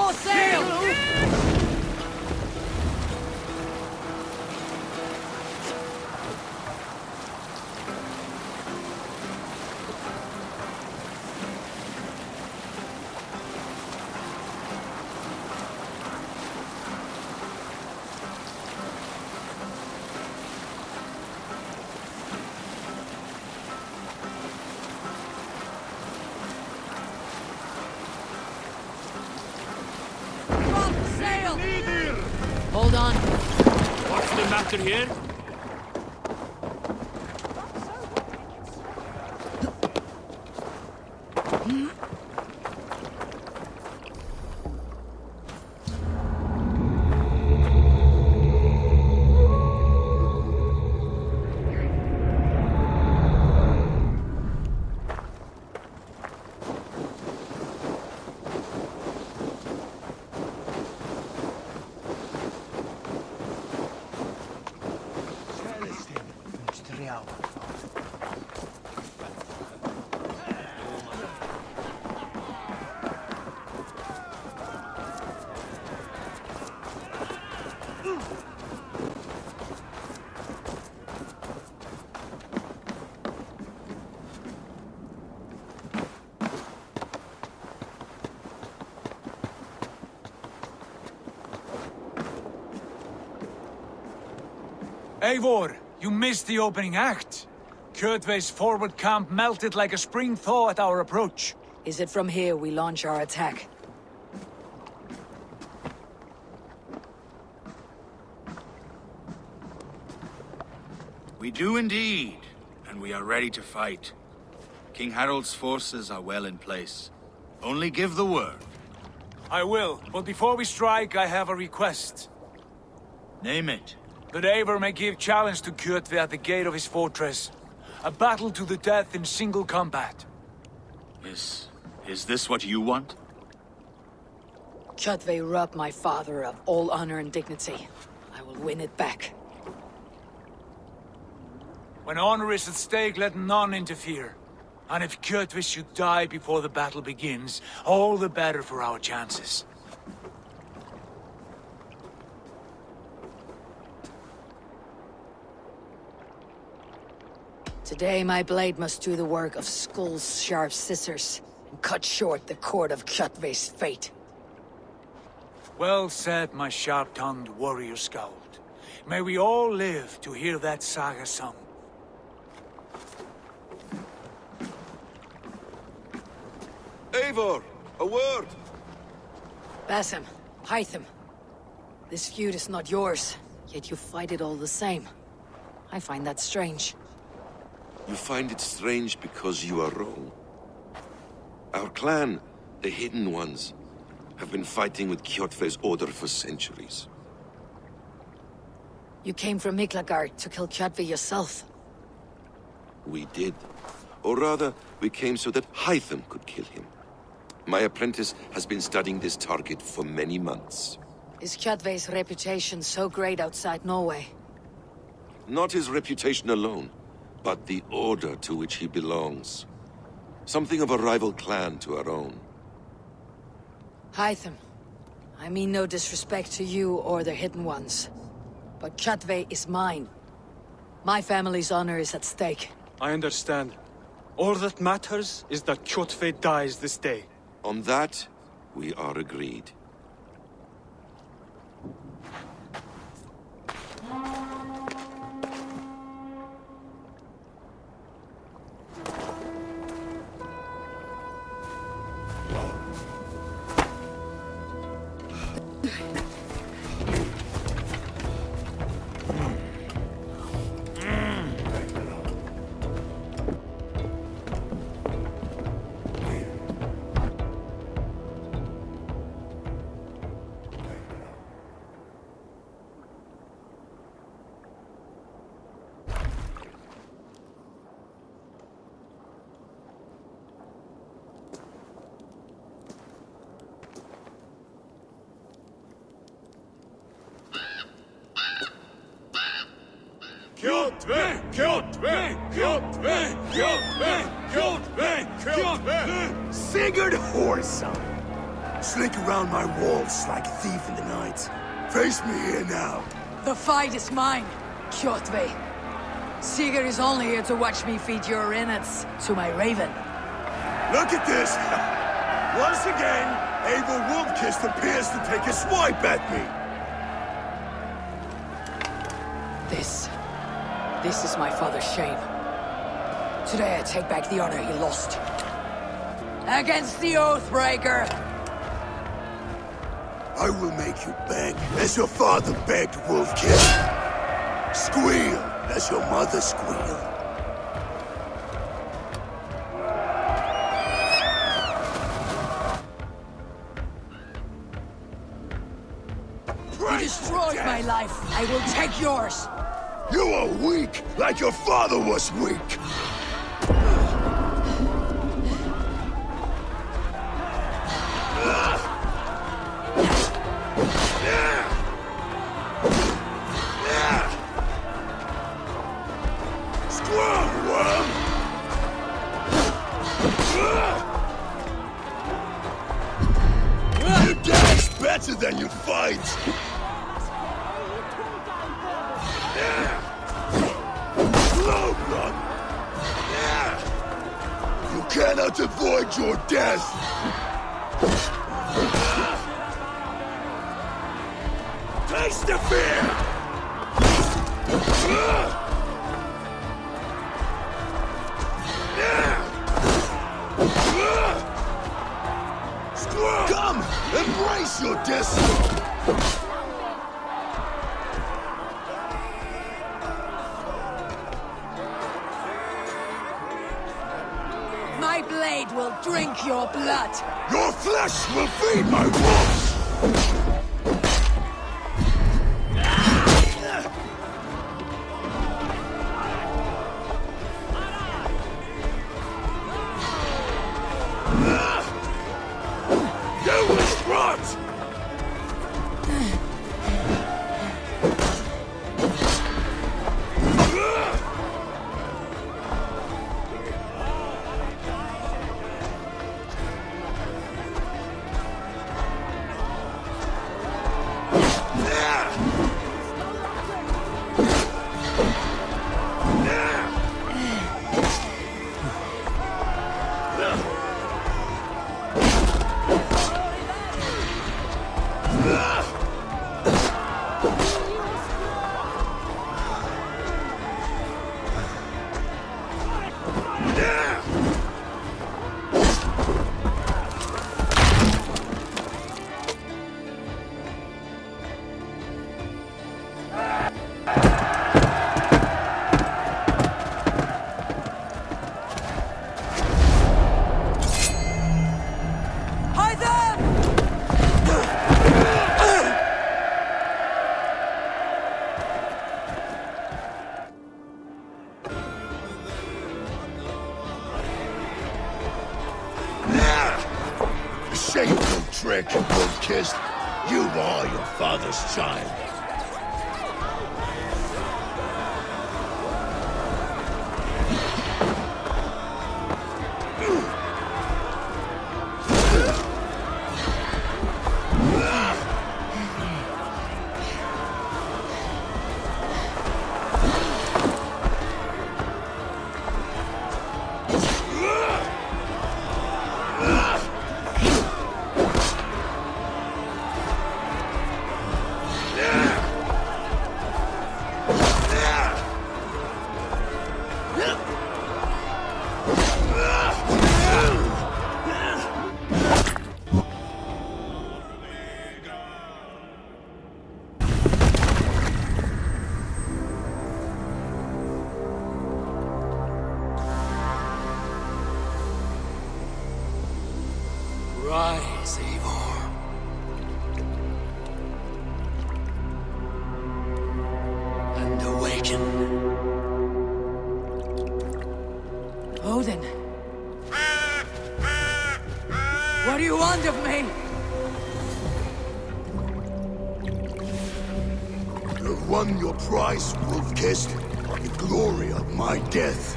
All sail! Hold on. What's the matter here? Eivor, you missed the opening act. Kjotve's forward camp melted like a spring thaw at our approach. Is it from here we launch our attack? We do indeed, and we are ready to fight. King Harald's forces are well in place. Only give the word. I will, but before we strike, I have a request. Name it. That Eivor may give challenge to Kjotve at the gate of his fortress. A battle to the death in single combat. Is this what you want? Kjotve robbed my father of all honor and dignity. I will win it back. When honor is at stake, let none interfere. And if Kjotve should die before the battle begins, all the better for our chances. Today my blade must do the work of Skull's sharp scissors, and cut short the cord of Kjotve's fate. Well said, my sharp-tongued warrior scout. May we all live to hear that saga sung. Eivor, a word! Basim, Hytham. This feud is not yours, yet you fight it all the same. I find that strange. You find it strange because you are wrong. Our clan, the Hidden Ones, have been fighting with Kjotve's order for centuries. You came from Miklagard to kill Kjotve yourself. We did. Or rather, we came so that Hytham could kill him. My apprentice has been studying this target for many months. Is Kjotve's reputation so great outside Norway? Not his reputation alone, but the order to which he belongs. Something of a rival clan to our own. Hytham, I mean no disrespect to you or the Hidden Ones, but Kjotve is mine. My family's honor is at stake. I understand. All that matters is that Kjotve dies this day. On that, we are agreed. Kjotve! Kjotve! Kjotve! Kjotve! Kjotve! Kjotve! Sigurd Whoreson! Slink around my walls like a thief in the night. Face me here now. The fight is mine, Kjotve. Sigurd is only here to watch me feed your innards to my raven. Look at this! Once again, Abel Wolfkist appears to take a swipe at me. This is my father's shame. Today I take back the honor he lost. Against the Oathbreaker! I will make you beg, as your father begged, Wolfkist. Squeal, as your mother squealed. You destroyed my life. I will take yours. You are weak, like your father was weak. You dance better than you fight. Slow blood. You cannot avoid your death. Taste the fear. Come, embrace your destiny. My blade will drink your blood. Your flesh will feed my wolves. You was brought. Shameful trick, Wolfkist. You are your father's child. Rise, Eivor. And awaken. Odin. What do you want of me? You've won your prize, Wolfkist. The glory of my death.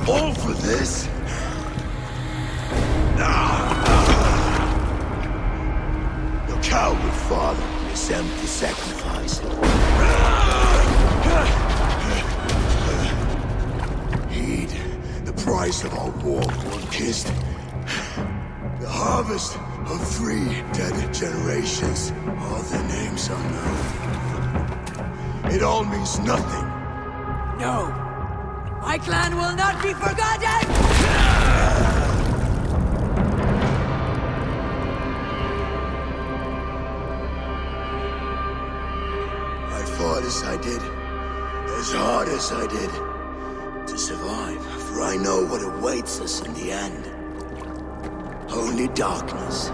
All for this? Your coward father is empty sacrifice. Heed the price of our war, Wolf-Kissed. The harvest of 3 dead generations. All their names unknown. It all means nothing. No! My clan will not be forgotten! I fought as I did, as hard as I did, to survive, for I know what awaits us in the end. Only darkness.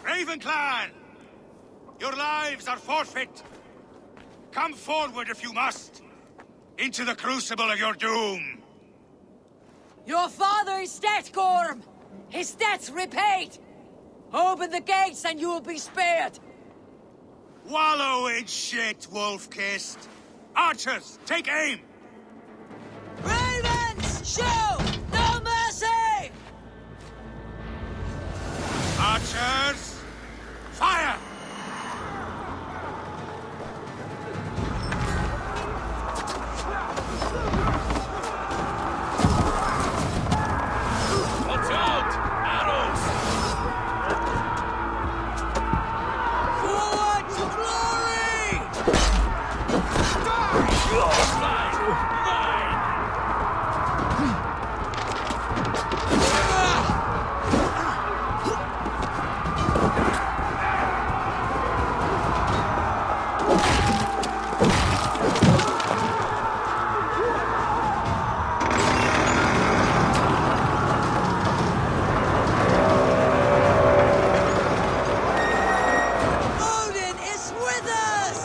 Raven Clan! Your lives are forfeit! Come forward if you must! Into the crucible of your doom! Your father is dead, Gorm! His debt's repaid! Open the gates and you will be spared! Wallow in shit, Wolf-Kissed! Archers, take aim! Ravens, show no mercy! Archers, fire! Watch out! Arrows! Forward to glory! Odin is with us!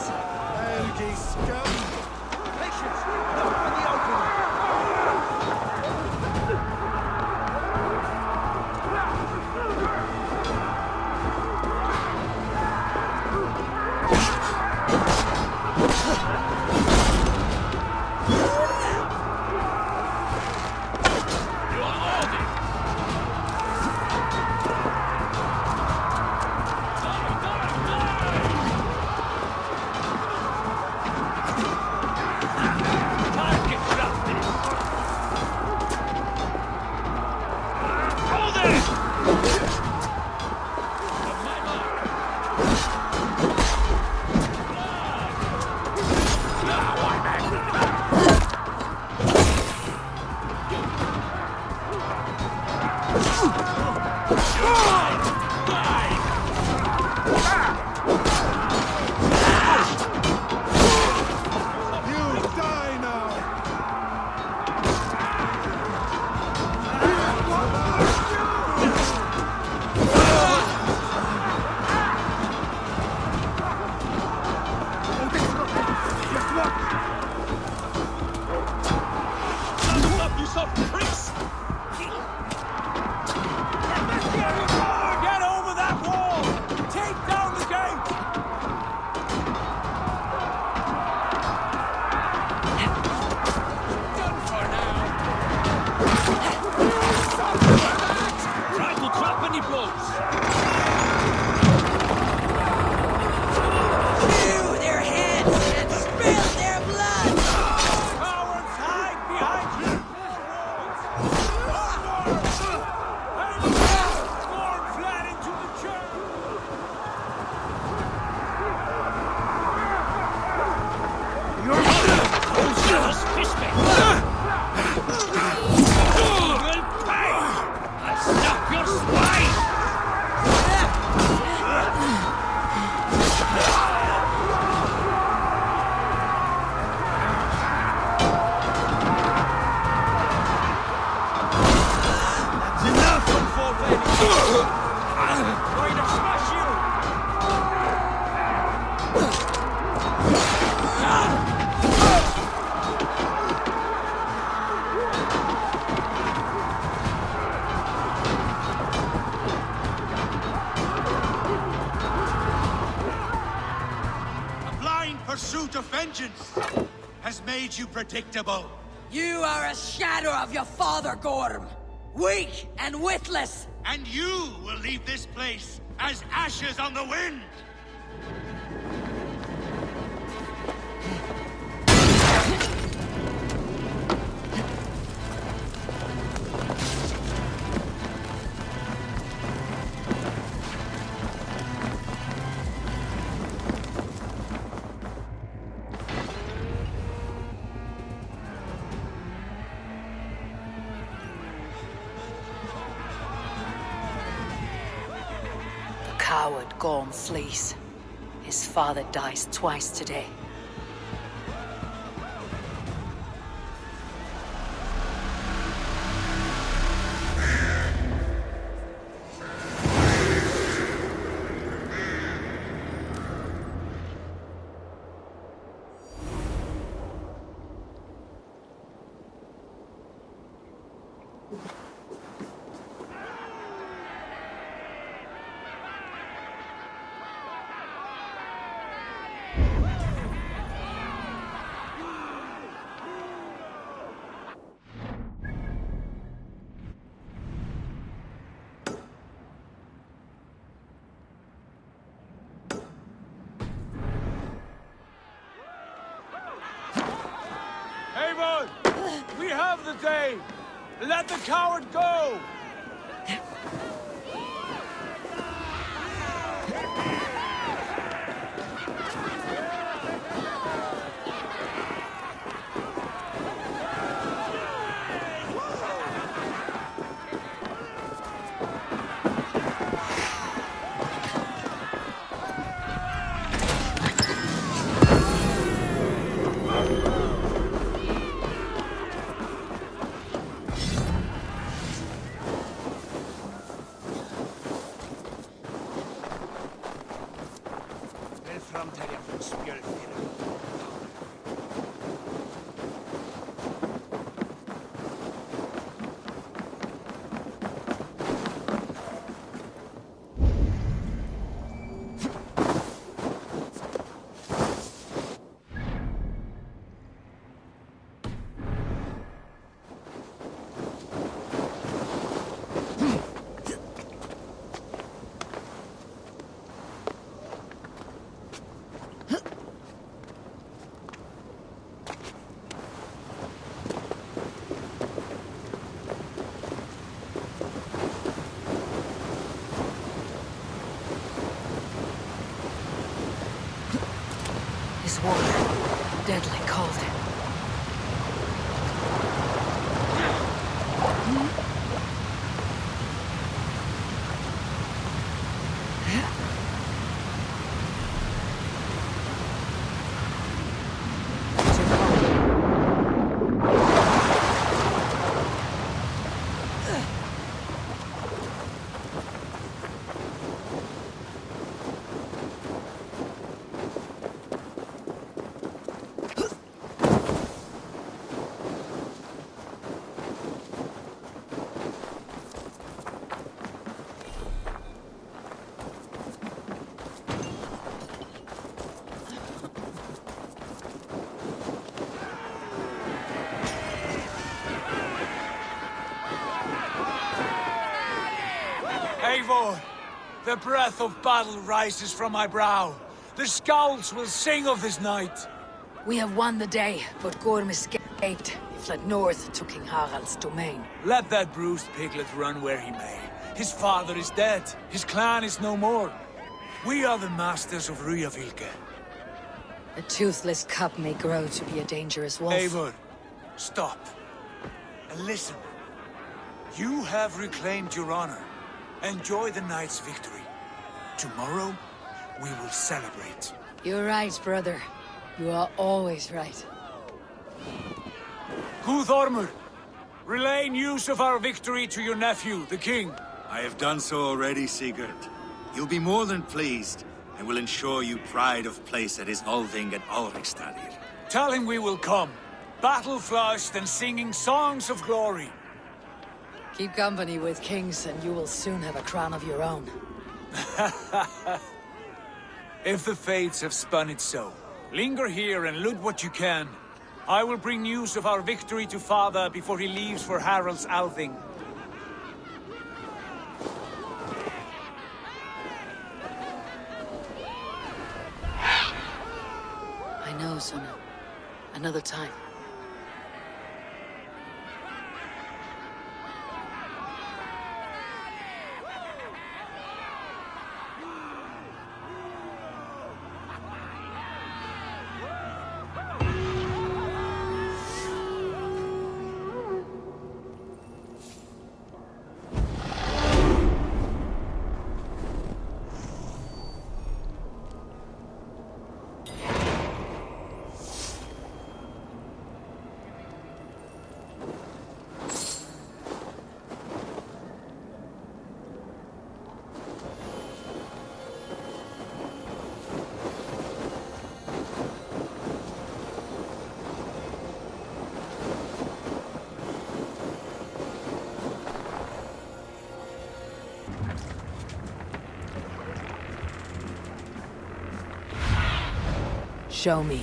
Get over that wall! Take down the gate! Done for now! Try to trap any boats! Hew their heads and spill their blood! Cowards, hide behind you! Storm flat into the church! You're fish me! vengeance has made you predictable. You are a shadow of your father, Gorm. Weak and witless. And you will leave this place as ashes on the wind. Coward Gorm flees. His father dies twice today. Eivor! We have the day! Let the coward go! This water, deadly cold. Eivor, the breath of battle rises from my brow. The scouts will sing of this night. We have won the day, but Gorm escaped. He fled north to King Harald's domain. Let that bruised piglet run where he may. His father is dead. His clan is no more. We are the masters of Ryjavilke. A toothless cub may grow to be a dangerous wolf. Eivor, stop. And listen. You have reclaimed your honor. Enjoy the night's victory. Tomorrow, we will celebrate. You're right, brother. You are always right. Guthormur, relay news of our victory to your nephew, the king. I have done so already, Sigurd. He'll be more than pleased, and will ensure you pride of place at his Althing at Ulrichstadir. Tell him we will come, battle-flushed and singing songs of glory. Keep company with kings, and you will soon have a crown of your own. If the fates have spun it so, Linger here and loot what you can. I will bring news of our victory to Father before he leaves for Harald's Althing. I know, Sona. Another time. Show me.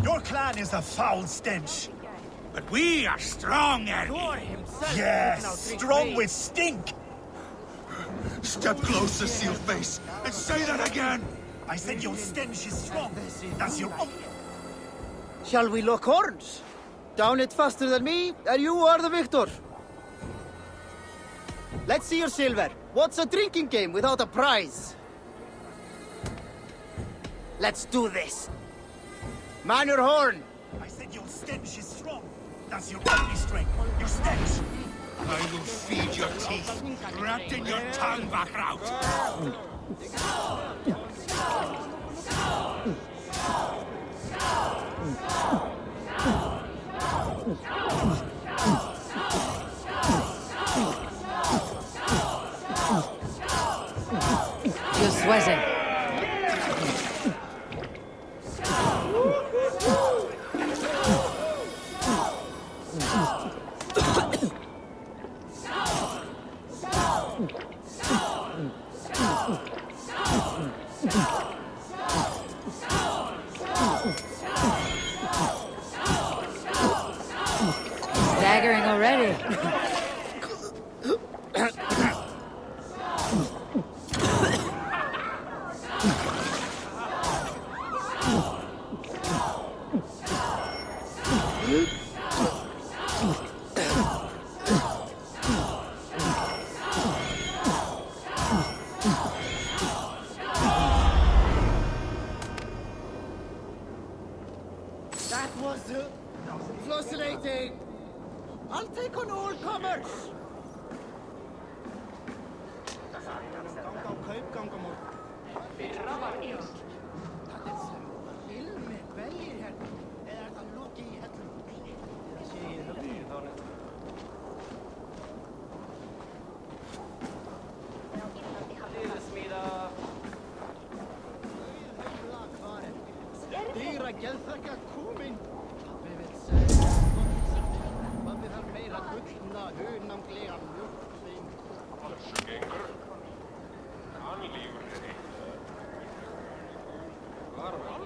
Your clan is a foul stench. But we are strong, Ernie. Yes, strong with stink. Step closer, Sealface, and say that again. I said your stench is strong. That's your own. Shall we lock horns? Down it faster than me, and you are the victor. Let's see your silver. What's a drinking game without a prize? Let's do this. Man your horn. I said your stench is strong. That's your only strength. Your stench. I will feed your teeth, wrapped in your tongue back out. You're sweating. Staggering already. That was fascinating. I'll take on all comers. Dýra geðþekka kúmin. Pabbi vill segja. Pabbi þarf meira gullna, hunanglega mjölksvín. Gengur. Hann lífur henni. Var vel.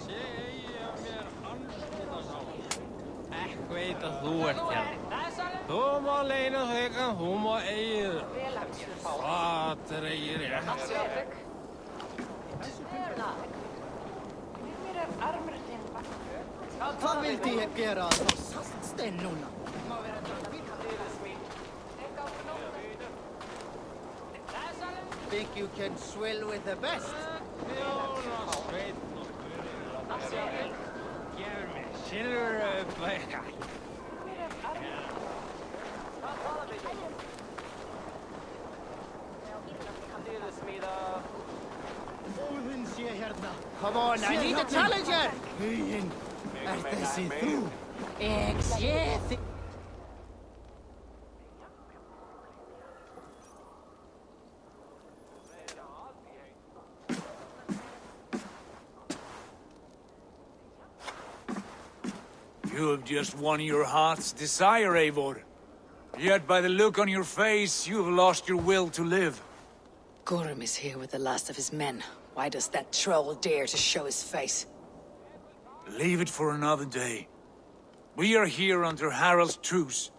Sé eigi að mér anskoðasál. Ekki veit að þú ert hérna. Þú má leina þegar þú má eigið. Það er eigi rétt. Vad vill de göra av oss? Stennorna. Think you can swill with the best? Come on, I need a challenger! You have just won your heart's desire, Eivor. Yet by the look on your face, you have lost your will to live. Gorm is here with the last of his men. Why does that troll dare to show his face? Leave it for another day. We are here under Harald's truce,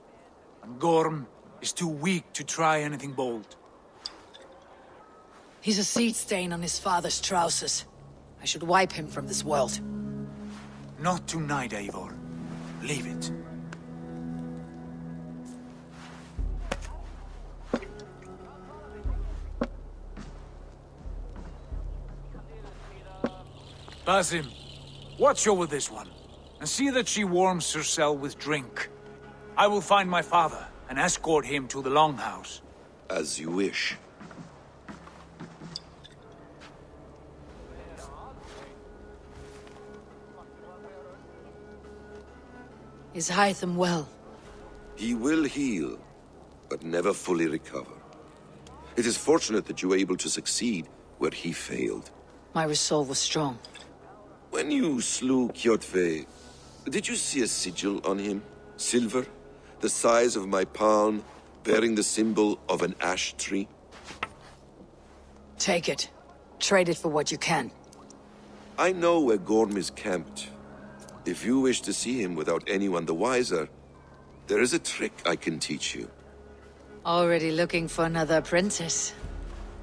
and Gorm is too weak to try anything bold. He's a seed stain on his father's trousers. I should wipe him from this world. Not tonight, Eivor. Leave it. Basim, watch over this one, and see that she warms herself with drink. I will find my father and escort him to the Longhouse. As you wish. Is Hytham well? He will heal, but never fully recover. It is fortunate that you were able to succeed where he failed. My resolve was strong. When you slew Kjotve, did you see a sigil on him? Silver, the size of my palm, bearing the symbol of an ash tree? Take it. Trade it for what you can. I know where Gorm is camped. If you wish to see him without anyone the wiser, there is a trick I can teach you. Already looking for another apprentice.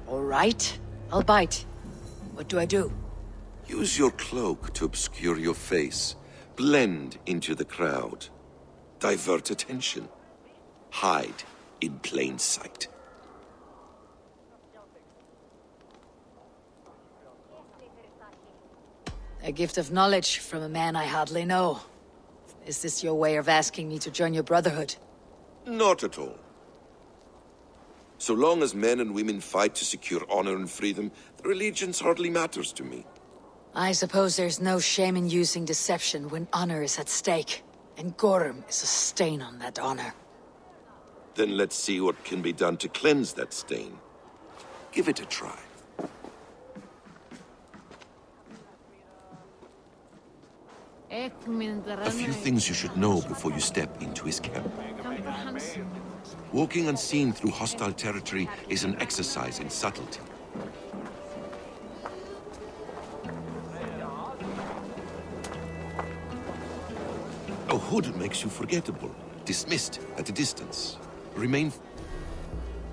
All right, I'll bite. What do I do? Use your cloak to obscure your face. Blend into the crowd. Divert attention. Hide in plain sight. A gift of knowledge from a man I hardly know. Is this your way of asking me to join your brotherhood? Not at all. So long as men and women fight to secure honor and freedom, their allegiance hardly matters to me. I suppose there's no shame in using deception when honor is at stake. And Gorm is a stain on that honor. Then let's see what can be done to cleanse that stain. Give it a try. A few things you should know before you step into his camp. Walking unseen through hostile territory is an exercise in subtlety. A hood makes you forgettable, dismissed at a distance. Remain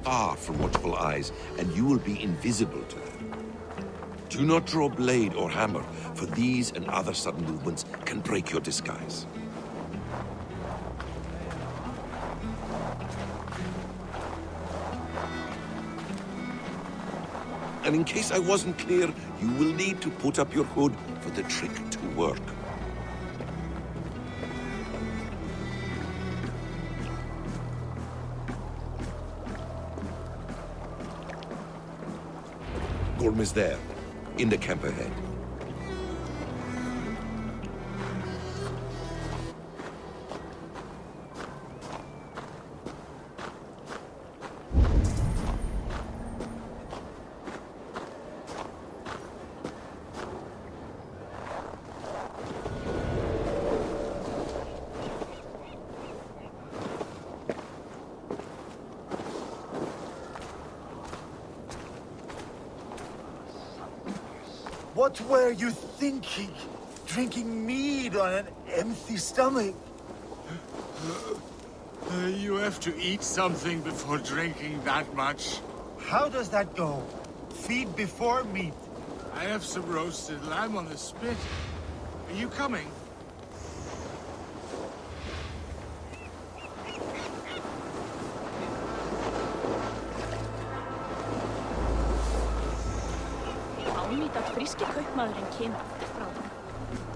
far from watchful eyes, and you will be invisible to them. Do not draw blade or hammer, for these and other sudden movements can break your disguise. And in case I wasn't clear, you will need to put up your hood for the trick to work. Gorm is there, in the camp ahead. What were you thinking? Drinking mead on an empty stomach? You have to eat something before drinking that much. How does that go? Feed before meat? I have some roasted lamb on the spit. Are you coming? Ánýtt að fríski kaupmaðurinn kemur aftur frá hann.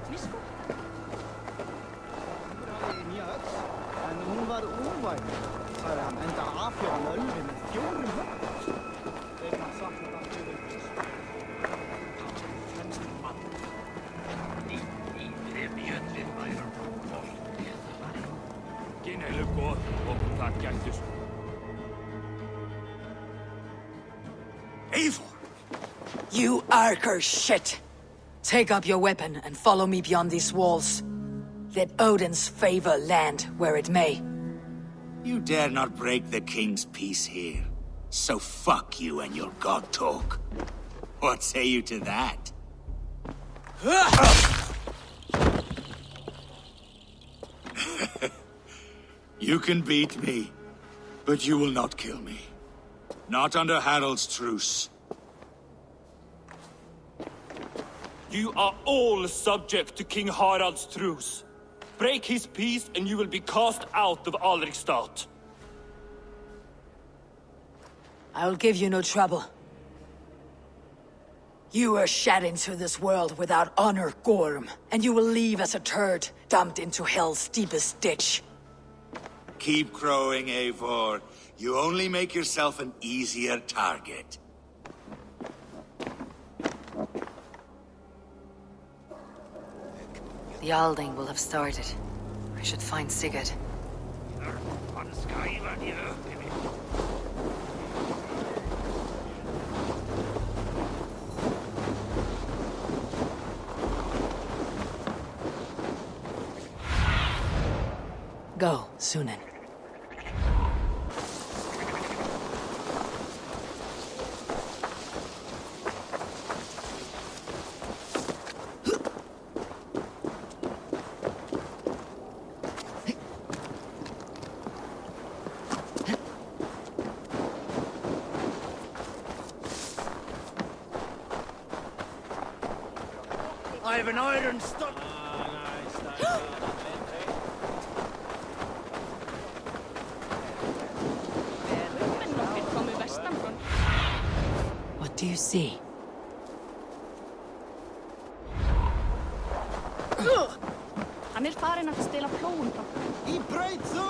Frísko? En hún var úrvæn, sagði hann, enda afhjörðan ölvi með 4 höfn. Þegar hann saknaði hann fyrir frísko. Eivor! You Arker shit! Take up your weapon and follow me beyond these walls. Let Odin's favor land where it may. You dare not break the king's peace here. So fuck you and your god talk. What say you to that? You can beat me, but you will not kill me. Not under Harald's truce. You are all subject to King Harald's truce. Break his peace and you will be cast out of Alrikstad. I'll give you no trouble. You were shed into this world without honor, Gorm, and you will leave as a turd, dumped into hell's deepest ditch. Keep crowing, Eivor. You only make yourself an easier target. The Alding will have started. I should find Sigurd. Go, Sunan. I have an iron stomach. What do you see? Hann farinn að stela plóun frá. Í braut þú!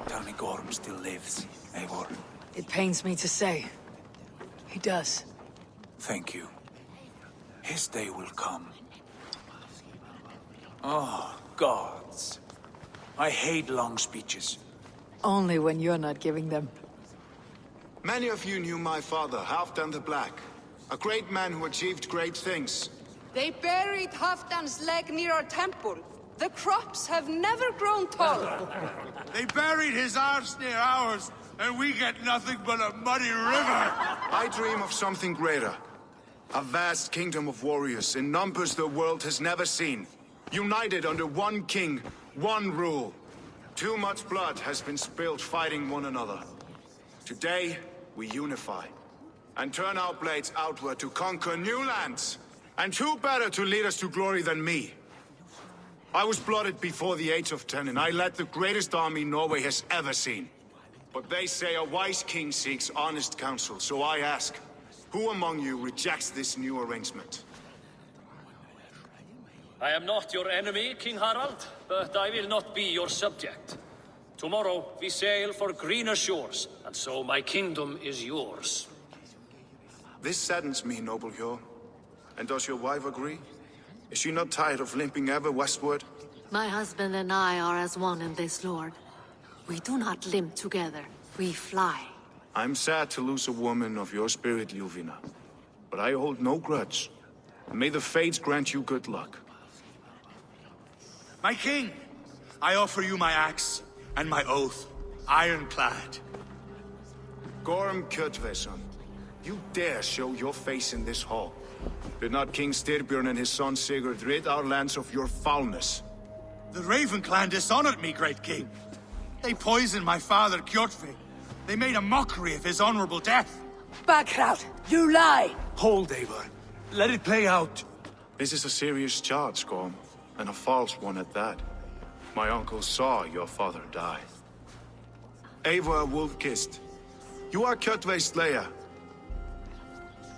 Tell me Gorm still lives, Eivor. It pains me to say. He does. Thank you. His day will come. Oh, gods. I hate long speeches. Only when you're not giving them. Many of you knew my father, Halfdan the Black. A great man who achieved great things. They buried Halfdan's leg near our temple. The crops have never grown taller. They buried his arse near ours, and we get nothing but a muddy river. I dream of something greater. A vast kingdom of warriors in numbers the world has never seen. United under one king, one rule. Too much blood has been spilled fighting one another. Today, we unify. and turn our blades outward to conquer new lands. And who better to lead us to glory than me? I was blooded before the age of 10, and I led the greatest army Norway has ever seen. But they say a wise king seeks honest counsel, so I ask, who among you rejects this new arrangement? I am not your enemy, King Harald, but I will not be your subject. Tomorrow we sail for greener shores, and so my kingdom is yours. This saddens me, noble Hjor. And does your wife agree? Is she not tired of limping ever westward? My husband and I are as one in this, Lord. We do not limp together, we fly. I'm sad to lose a woman of your spirit, Ljuvina. But I hold no grudge. May the fates grant you good luck. My king, I offer you my axe and my oath, ironclad. Gorm Kjotveson, you dare show your face in this hall. Did not King Styrbjörn and his son Sigurd rid our lands of your foulness? The Raven clan dishonored me, great king. They poisoned my father, Kjotve. They made a mockery of his honorable death. Backrout, you lie! Hold, Eivor. Let it play out. This is a serious charge, Gorm, and a false one at that. My uncle saw your father die. Eivor Wolf-Kissed, you are Kjotve's slayer.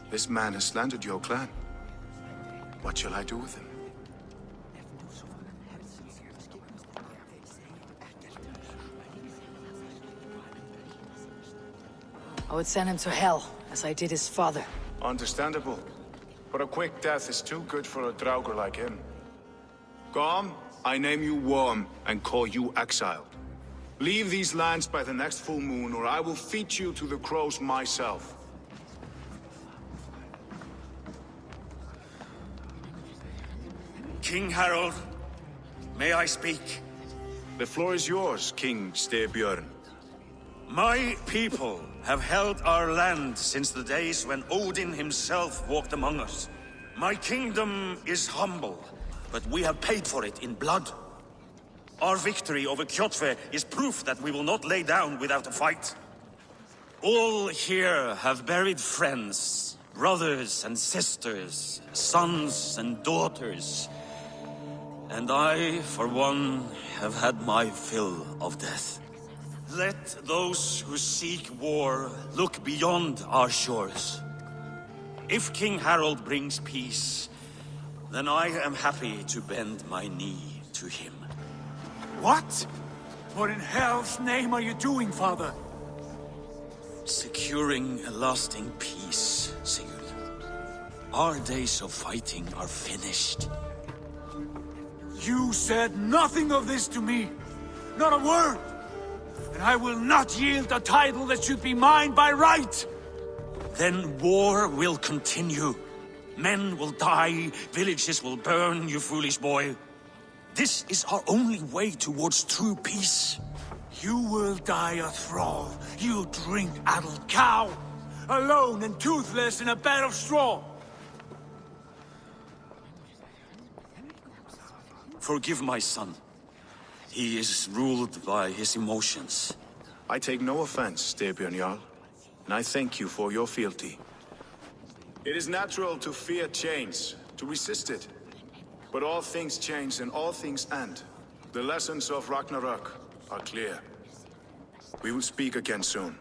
This man has slandered your clan. What shall I do with him? I would send him to hell, as I did his father. Understandable. But a quick death is too good for a Draugr like him. Gorm, I name you Worm and call you exiled. Leave these lands by the next full moon, or I will feed you to the crows myself. King Harald, may I speak? The floor is yours, King Styrbjörn. My people have held our land since the days when Odin himself walked among us. My kingdom is humble, but we have paid for it in blood. Our victory over Kjotve is proof that we will not lay down without a fight. All here have buried friends, brothers and sisters, sons and daughters. And I, for one, have had my fill of death. Let those who seek war look beyond our shores. If King Harald brings peace, then I am happy to bend my knee to him. What? What in hell's name are you doing, father? Securing a lasting peace, Sigurd. Our days of fighting are finished. You said nothing of this to me. Not a word. And I will not yield a title that should be mine by right. Then war will continue. Men will die, villages will burn, you foolish boy. This is our only way towards true peace. You will die a thrall, you drink-addled cow. Alone and toothless in a bed of straw. Forgive my son. He is ruled by his emotions. I take no offense, Styrbjörn Jarl, and I thank you for your fealty. It is natural to fear change, to resist it. But all things change and all things end. The lessons of Ragnarok are clear. We will speak again soon.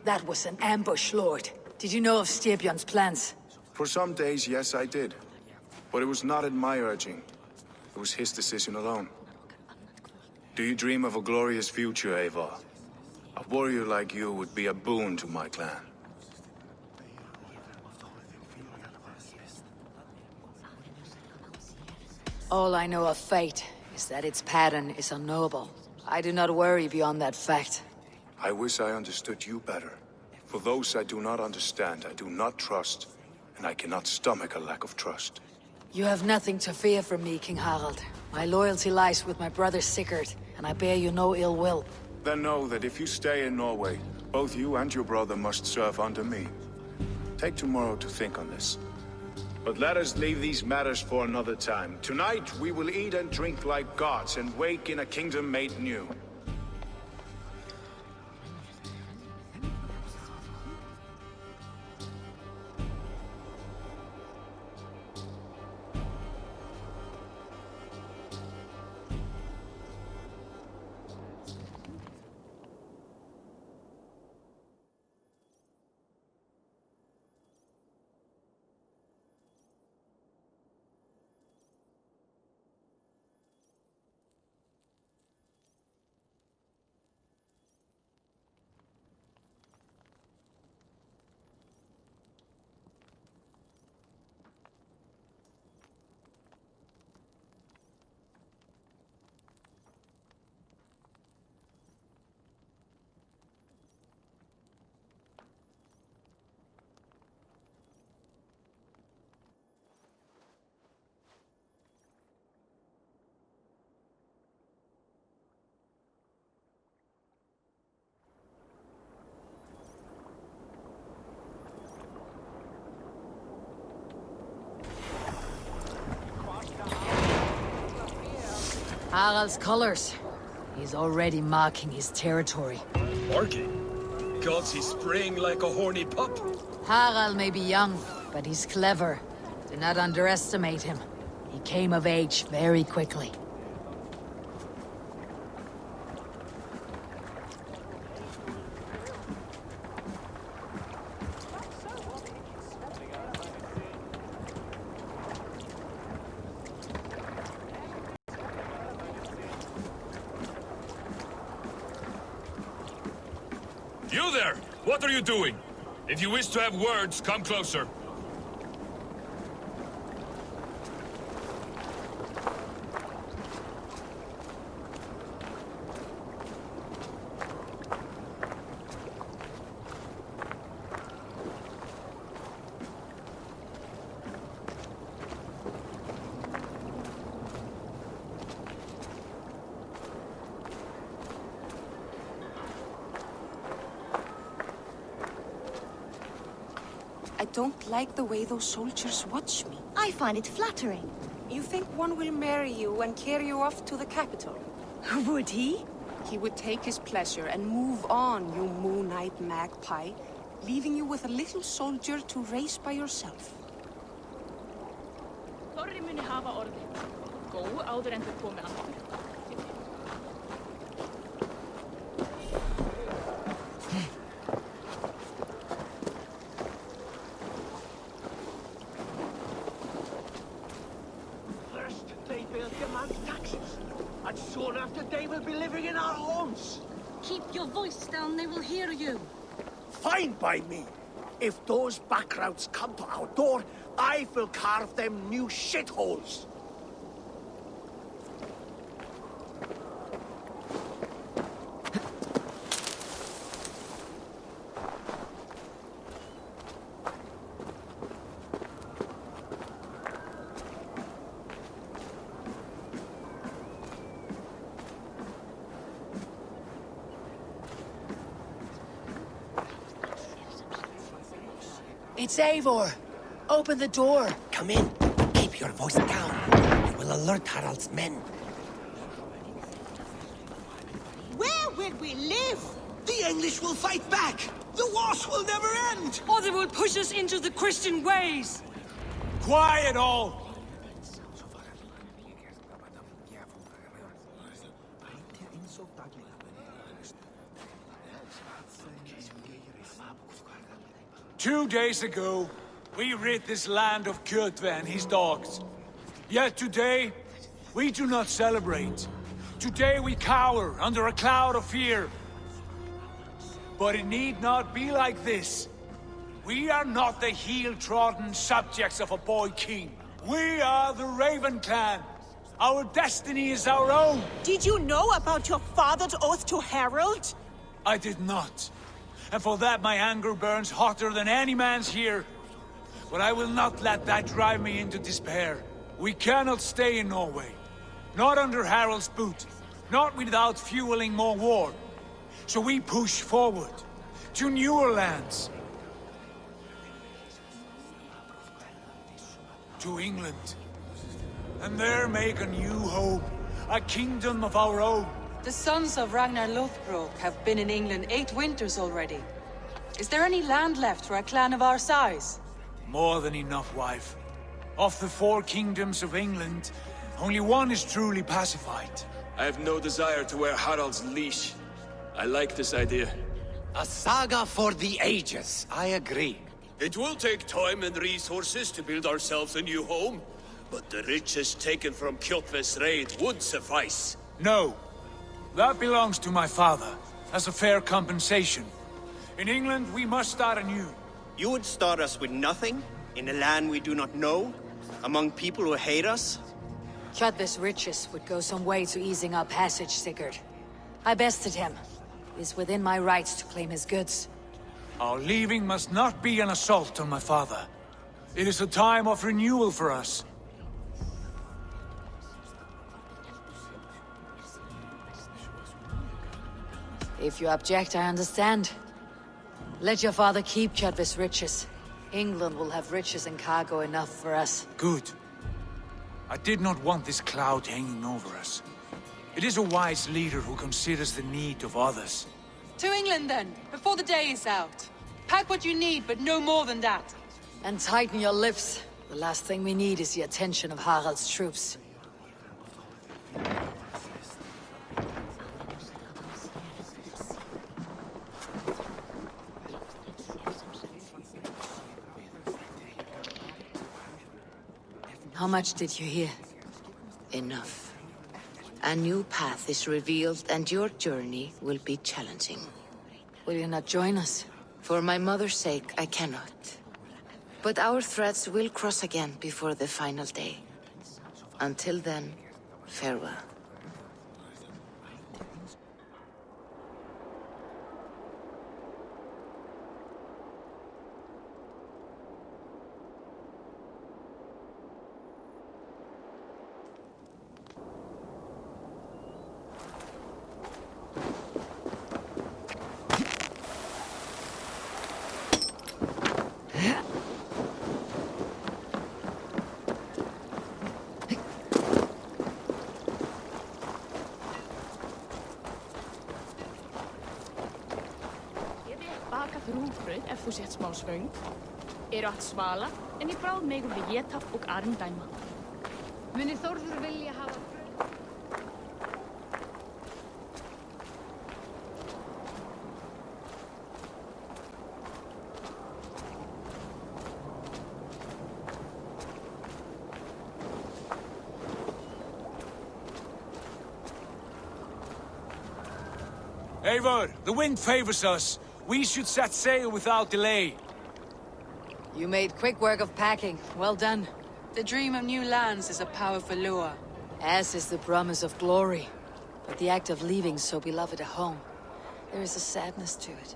That was an ambush, Lord. Did you know of Styrbjörn's plans? For some days, yes, I did. But it was not at my urging. It was his decision alone. Do you dream of a glorious future, Eivor? A warrior like you would be a boon to my clan. All I know of fate is that its pattern is unknowable. I do not worry beyond that fact. I wish I understood you better. For those I do not understand, I do not trust, and I cannot stomach a lack of trust. You have nothing to fear from me, King Harald. My loyalty lies with my brother Sigurd, and I bear you no ill will. Then know that if you stay in Norway, both you and your brother must serve under me. Take tomorrow to think on this. But let us leave these matters for another time. Tonight, we will eat and drink like gods and wake in a kingdom made new. Harald's colors. He's already marking his territory. Marking? Gods, he's spraying like a horny pup. Harald may be young, but he's clever. Do not underestimate him. He came of age very quickly. You there! What are you doing? If you wish to have words, come closer. I don't like the way those soldiers watch me. I find it flattering. You think one will marry you and carry you off to the capital? Would he? He would take his pleasure and move on, you Moon Knight magpie, leaving you with a little soldier to race by yourself. Þorri muni hafa orðið. Gó áður en þau komi aftur. And soon after they will be living in our homes. Keep your voice down, they will hear you. Fine by me. If those backrouts come to our door, I will carve them new shitholes. It's Eivor! Open the door! Come in. Keep your voice down. You will alert Harald's men. Where will we live? The English will fight back! The wars will never end! Or they will push us into the Christian ways! Quiet all! Two days ago, we rid this land of Kjotve and his dogs. Yet today, we do not celebrate. Today we cower under a cloud of fear. But it need not be like this. We are not the heel-trodden subjects of a boy king. We are the Raven clan. Our destiny is our own. Did you know about your father's oath to Harald? I did not. And for that my anger burns hotter than any man's here. But I will not let that drive me into despair. We cannot stay in Norway. Not under Harald's boot. Not without fueling more war. So we push forward. To newer lands. to England. And there make a new home, a kingdom of our own. The sons of Ragnar Lothbrok have been in England 8 winters already. Is there any land left for a clan of our size? More than enough, wife. Of the 4 kingdoms of England, only one is truly pacified. I have no desire to wear Harald's leash. I like this idea. A saga for the ages, I agree. It will take time and resources to build ourselves a new home, but the riches taken from Kjotve's raid would suffice. No. That belongs to my father, as a fair compensation. In England, we must start anew. You would start us with nothing? In a land we do not know? Among people who hate us? Kjotve's riches would go some way to easing our passage, Sigurd. I bested him. It is within my rights to claim his goods. Our leaving must not be an assault on my father. It is a time of renewal for us. If you object, I understand. Let your father keep Kjotve's riches. England will have riches and cargo enough for us. Good. I did not want this cloud hanging over us. It is a wise leader who considers the need of others. To England then, before the day is out. Pack what you need, but no more than that. And tighten your lips. The last thing we need is the attention of Harald's troops. How much did you hear? Enough. A new path is revealed, and your journey will be challenging. Will you not join us? For my mother's sake, I cannot. But our threads will cross again before the final day. Until then, farewell. Rúgbrauð ef þú sett smá svöng. Eru hatt svala, en í bráð megum við éta og arm dæma. Munir Þórður vilja hafa Eivor, the wind favors us. We should set sail without delay. You made quick work of packing. Well done. The dream of new lands is a powerful lure. As is the promise of glory. But the act of leaving so beloved a home, there is a sadness to it.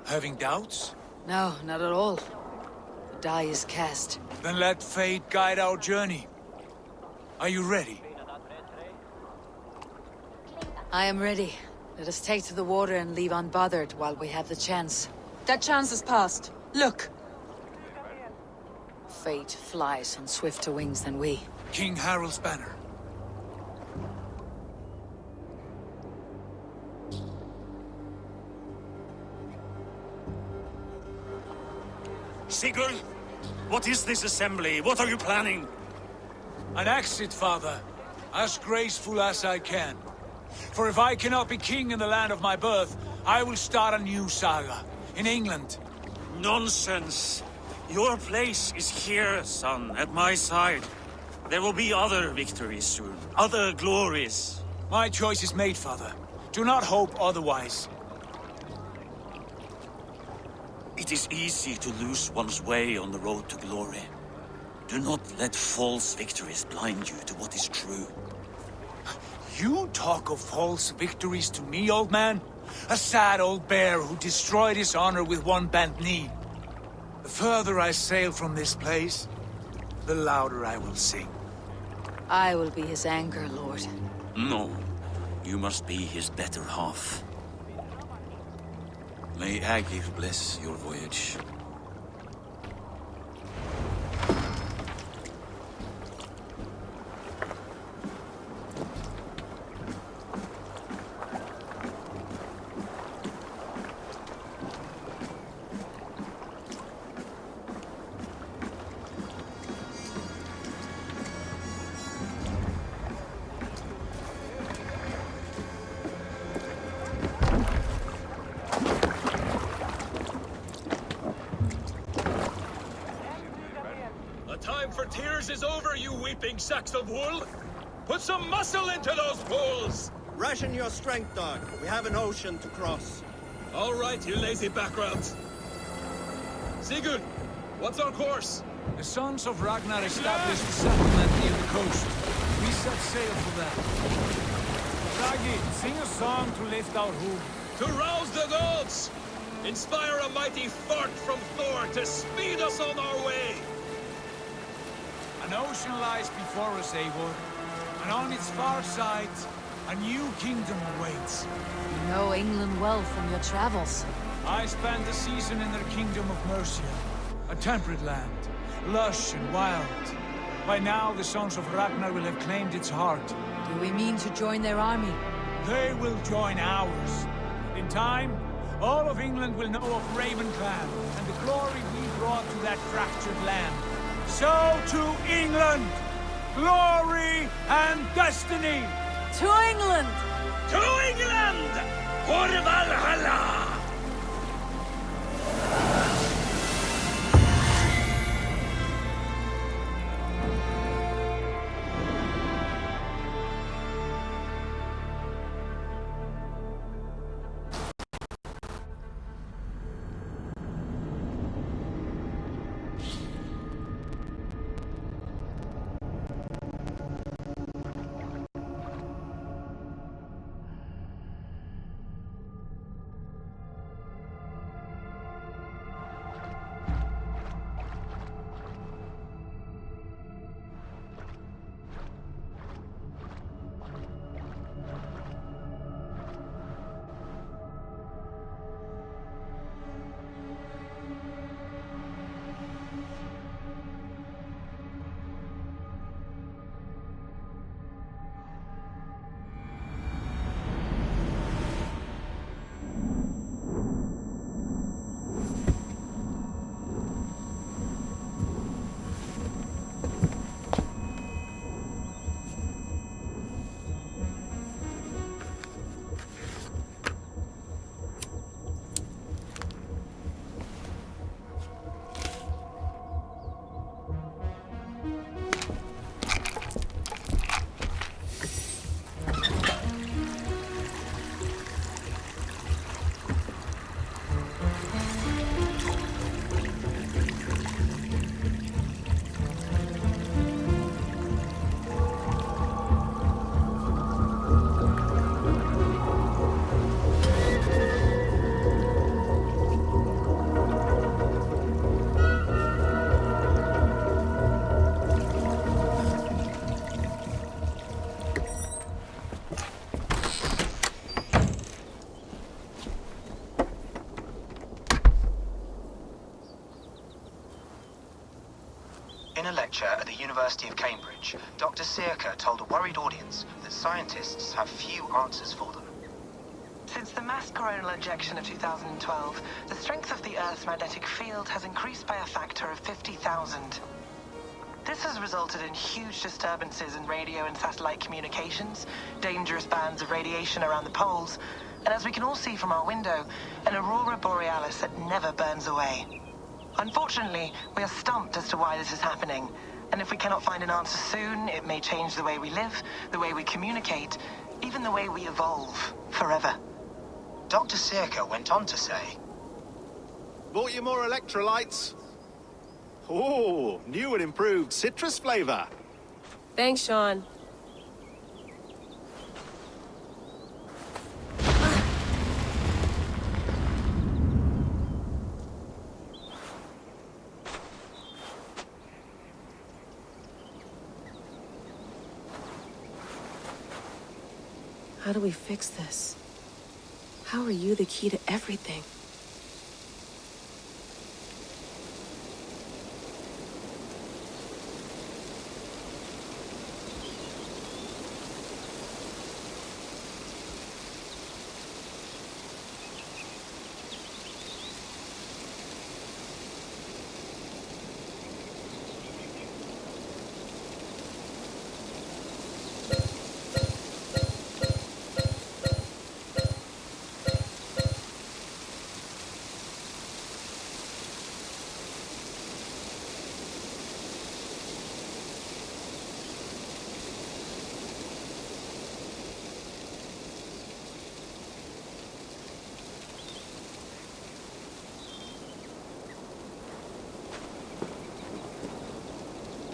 Having doubts? No, not at all. The die is cast. Then let fate guide our journey. Are you ready? I am ready. Let us take to the water and leave unbothered while we have the chance. That chance is past. Look! Fate flies on swifter wings than we. King Harald's banner. Sigurd, what is this assembly? What are you planning? An exit, father. As graceful as I can. For if I cannot be king in the land of my birth, I will start a new saga. In England. Nonsense. Your place is here, son, at my side. There will be other victories soon. Other glories. My choice is made, father. Do not hope otherwise. It is easy to lose one's way on the road to glory. Do not let false victories blind you to what is true. You talk of false victories to me, old man? A sad old bear who destroyed his honor with one bent knee. The further I sail from this place, the louder I will sing. I will be his anchor, Lord. No. You must be his better half. May Agir bless your voyage. time for tears is over, you weeping sacks of wool! Put some muscle into those bulls! Ration your strength, dog. We have an ocean to cross. All right, you lazy backgrounds. Sigurd, what's our course? The Sons of Ragnar established a settlement near the coast. We set sail for that. Ragi, sing a song to lift our home. To rouse the gods! Inspire a mighty fart from Thor to speed us on our way! An ocean lies before us, Eivor, and on its far side, a new kingdom awaits. You know England well from your travels. I spent a season in their kingdom of Mercia, a temperate land, lush and wild. By now, the Sons of Ragnar will have claimed its heart. Do we mean to join their army? They will join ours. In time, all of England will know of Ravenclan and the glory we brought to that fractured land. So to England! Glory and destiny! To England! To England! For Valhalla! In a lecture at the University of Cambridge, Dr. Searker told a worried audience that scientists have few answers for them. Since the mass coronal ejection of 2012, the strength of the Earth's magnetic field has increased by a factor of 50,000. This has resulted in huge disturbances in radio and satellite communications, dangerous bands of radiation around the poles, and as we can all see from our window, an aurora borealis that never burns away. Unfortunately, we are stumped as to why this is happening, and if we cannot find an answer soon, it may change the way we live, the way we communicate, even the way we evolve, forever. Dr. Searker went on to say, Bought you more electrolytes? Oh, new and improved citrus flavor. Thanks, Sean. How do we fix this? How are you the key to everything?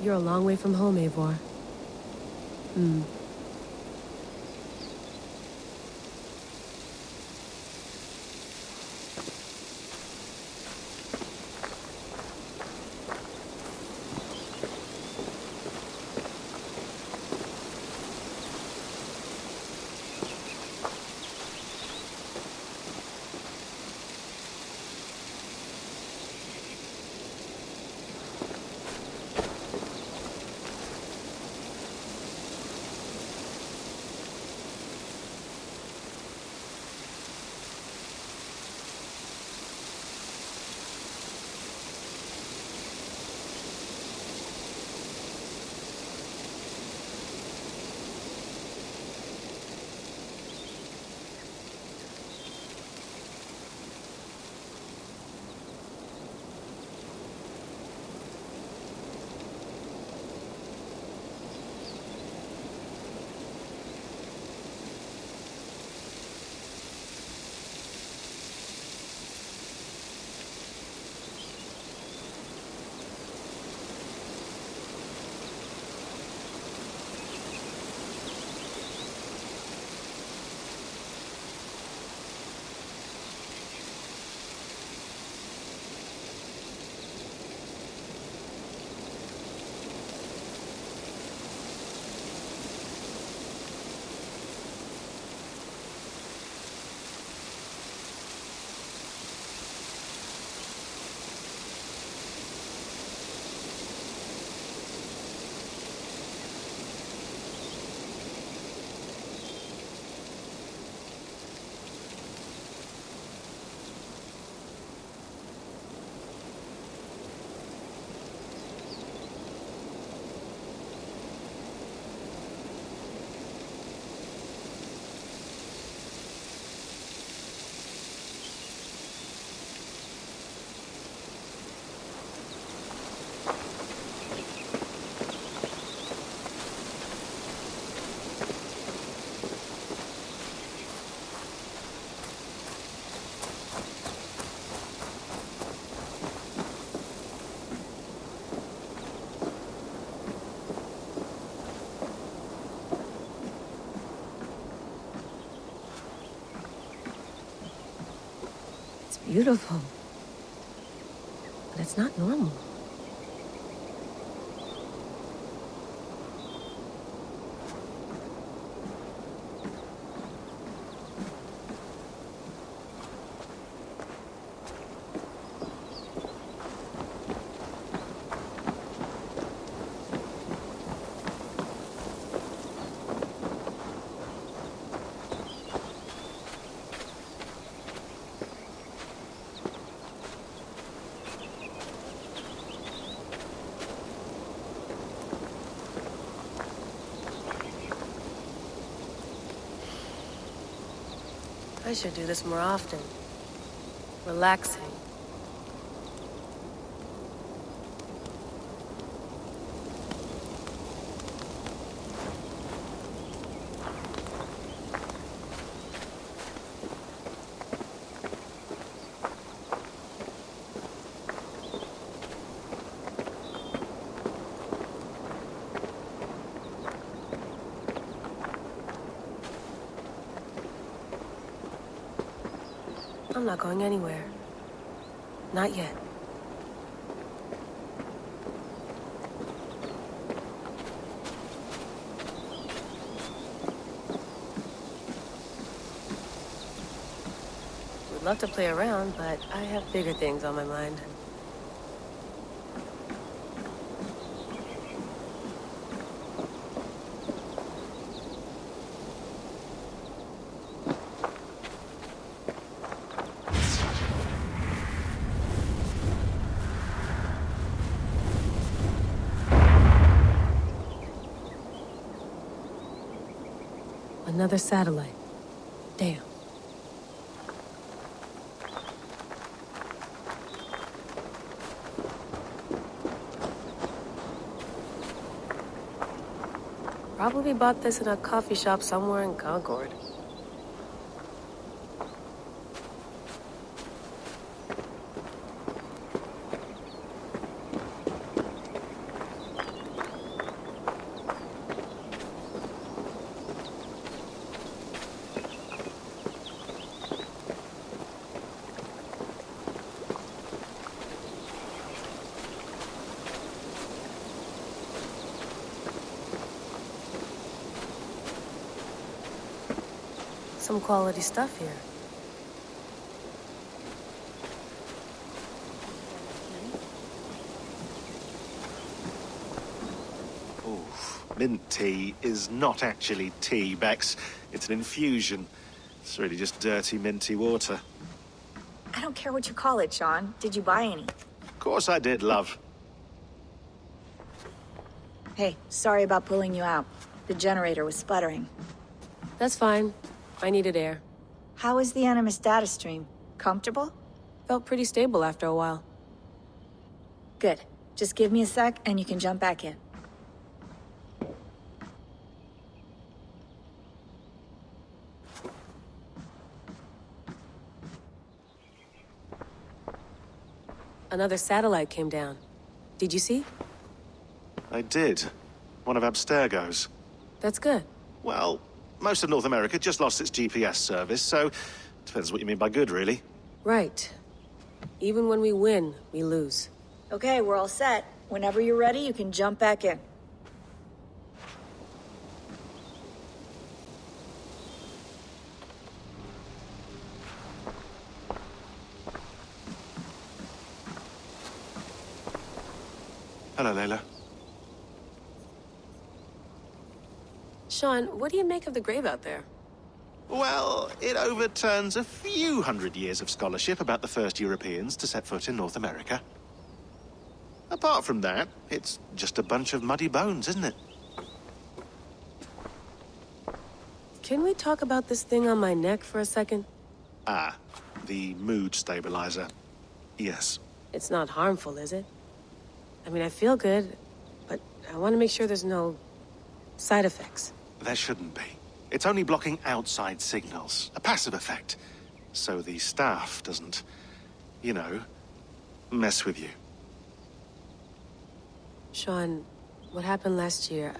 You're a long way from home, Eivor. Beautiful. But it's not normal. I should do this more often. Relaxing. I'm not going anywhere. Not yet. Would love to play around, but I have bigger things on my mind. Another satellite. Damn. Probably bought this in a coffee shop somewhere in Concord. Some quality stuff here. Mint tea is not actually tea, Bex. It's an infusion. It's really just dirty, minty water. I don't care what you call it, Sean. Did you buy any? Of course I did, love. Hey, sorry about pulling you out. The generator was sputtering. That's fine. I needed air. How is the Animus data stream? Comfortable? Felt pretty stable after a while. Good. Just give me a sec and you can jump back in. Another satellite came down. Did you see? I did. One of Abstergo's. That's good. Well, most of North America just lost its GPS service, so depends what you mean by good, really. Right. Even when we win, we lose. Okay, we're all set. Whenever you're ready, you can jump back in. Hello, Layla. Sean, what do you make of the grave out there? Well, it overturns a few hundred years of scholarship about the first Europeans to set foot in North America. Apart from that, it's just a bunch of muddy bones, isn't it? Can we talk about this thing on my neck for a second? Ah, the mood stabilizer. Yes. It's not harmful, is it? I mean, I feel good, but I want to make sure there's no side effects. There shouldn't be. It's only blocking outside signals, a passive effect. So the staff doesn't, you know, mess with you. Sean, what happened last year,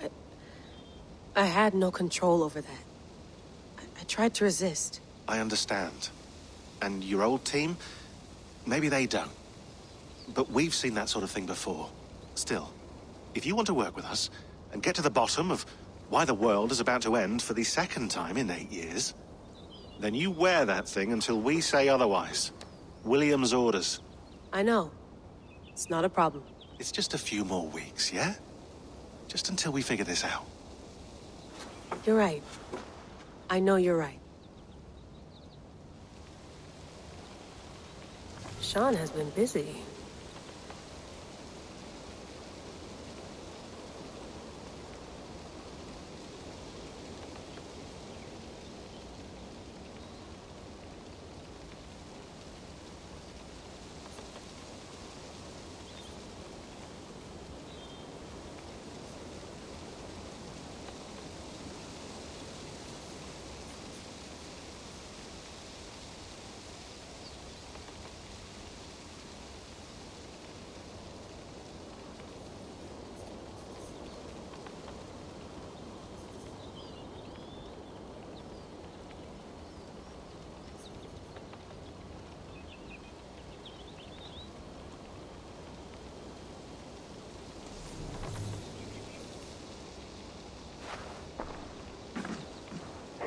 I had no control over that. I tried to resist. I understand. And your old team, maybe they don't. But we've seen that sort of thing before. Still, if you want to work with us and get to the bottom of why the world is about to end for the second time in 8 years, then you wear that thing until we say otherwise. William's orders. I know. It's not a problem. It's just a few more weeks, yeah? Just until we figure this out. You're right. I know you're right. Sean has been busy.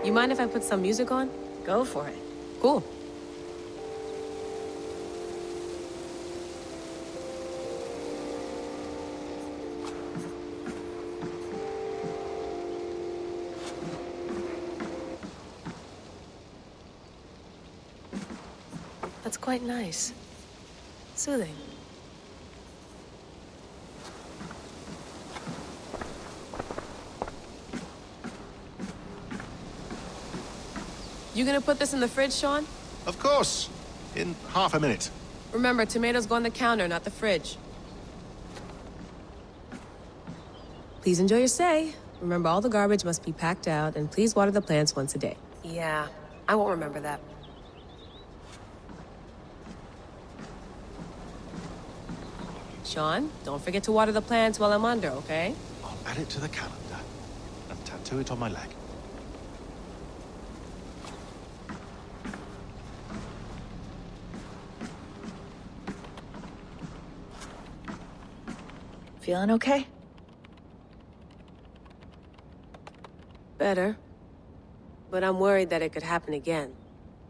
You mind if I put some music on? Go for it. Cool. That's quite nice. Soothing. You gonna put this in the fridge, Sean? Of course. In half a minute. Remember, tomatoes go on the counter, not the fridge. Please enjoy your stay. Remember, all the garbage must be packed out, and please water the plants once a day. Yeah, I won't remember that. Sean, don't forget to water the plants while I'm under, okay? I'll add it to the calendar and tattoo it on my leg. Feeling okay? Better. But I'm worried that it could happen again.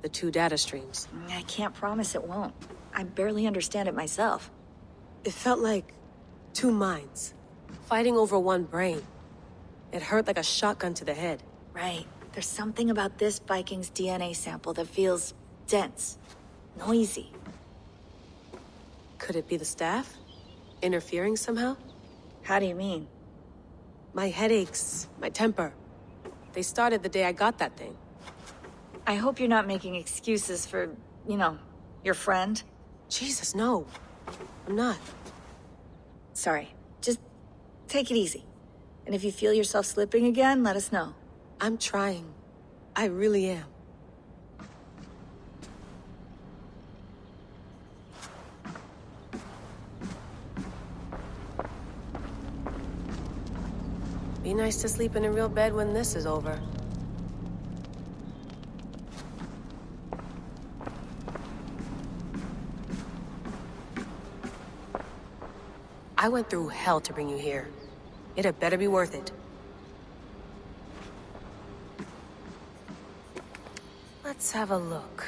The two data streams. I can't promise it won't. I barely understand it myself. It felt like two minds, fighting over one brain. It hurt like a shotgun to the head. Right. There's something about this Viking's DNA sample that feels dense, noisy. Could it be the staff? Interfering somehow? How do you mean? My headaches, my temper. They started the day I got that thing. I hope you're not making excuses for, you know, your friend. Jesus, no. I'm not. Sorry. Just take it easy. And if you feel yourself slipping again, let us know. I'm trying. I really am. Be nice to sleep in a real bed when this is over. I went through hell to bring you here. It had better be worth it. Let's have a look.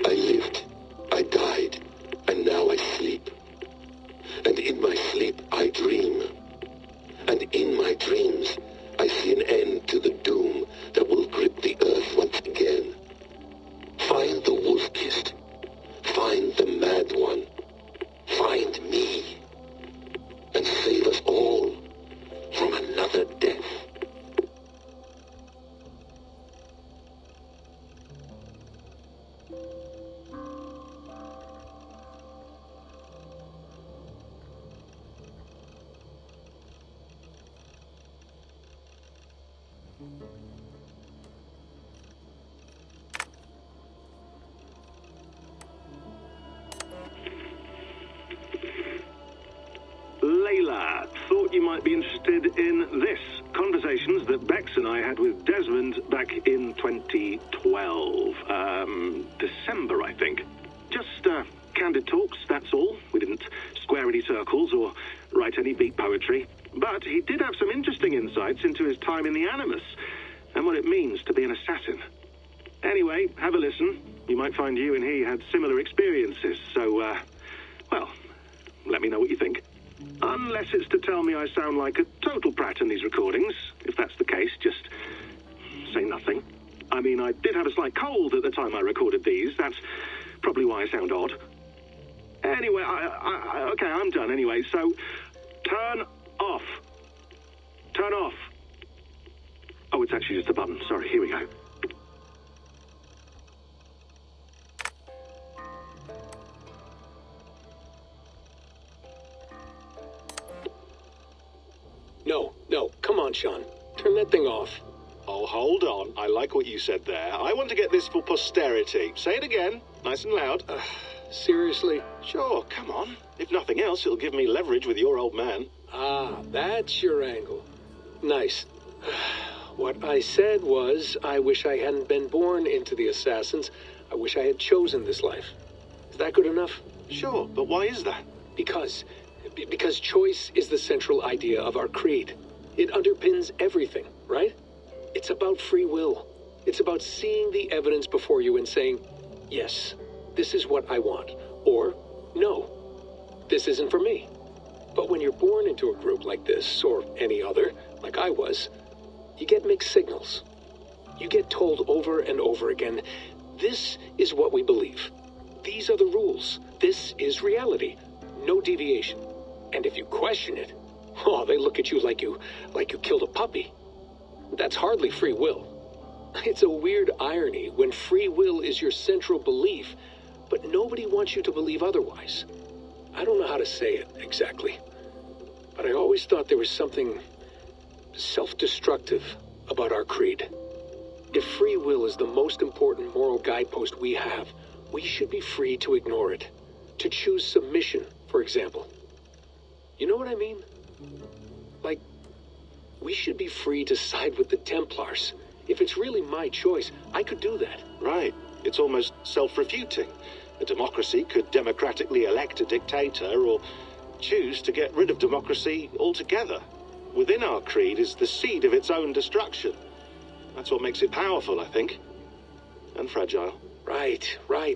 I lived, I died, and now I sleep. And in my sleep I dream. And in my dreams I see an end to the doom that will grip the earth once again. Find the wolf-kissed. Find the mad one. Find me. And save us all from another death. Layla, thought you might be interested in this. Conversations that Bex and I had with Desmond back in 2012. December, I think. Just, candid talks, that's all. We didn't square any circles or write any beat poetry. But he did have some interesting insights into his time in the Animus and what it means to be an assassin. Anyway, have a listen. You might find you and he had similar experiences, so, well, let me know what you think. Unless it's to tell me I sound like a total prat in these recordings. If that's the case, just say nothing. I mean, I did have a slight cold at the time I recorded these. That's probably why I sound odd. Anyway, okay, I'm done anyway, so turn off. Turn off. Oh, it's actually just a button. Sorry, here we go. No, come on, Sean. Turn that thing off. Oh, hold on. I like what you said there. I want to get this for posterity. Say it again, nice and loud. Seriously? Sure, come on. If nothing else, it'll give me leverage with your old man. Ah, that's your angle. Nice. What I said was, I wish I hadn't been born into the Assassins. I wish I had chosen this life. Is that good enough? Sure, but why is that? Because choice is the central idea of our creed. It underpins everything, right? It's about free will. It's about seeing the evidence before you and saying, yes, this is what I want. Or, no, this isn't for me. But when you're born into a group like this, or any other, like I was, you get mixed signals. You get told over and over again, this is what we believe. These are the rules. This is reality. No deviation. And if you question it, oh, they look at you like you killed a puppy. That's hardly free will. It's a weird irony when free will is your central belief, but nobody wants you to believe otherwise. I don't know how to say it exactly, but I always thought there was something self-destructive about our creed. If free will is the most important moral guidepost we have, we should be free to ignore it. To choose submission, for example. You know what I mean? Like, we should be free to side with the Templars. If it's really my choice, I could do that. Right. It's almost self-refuting. A democracy could democratically elect a dictator or choose to get rid of democracy altogether. Within our creed is the seed of its own destruction. That's what makes it powerful, I think. And fragile. Right.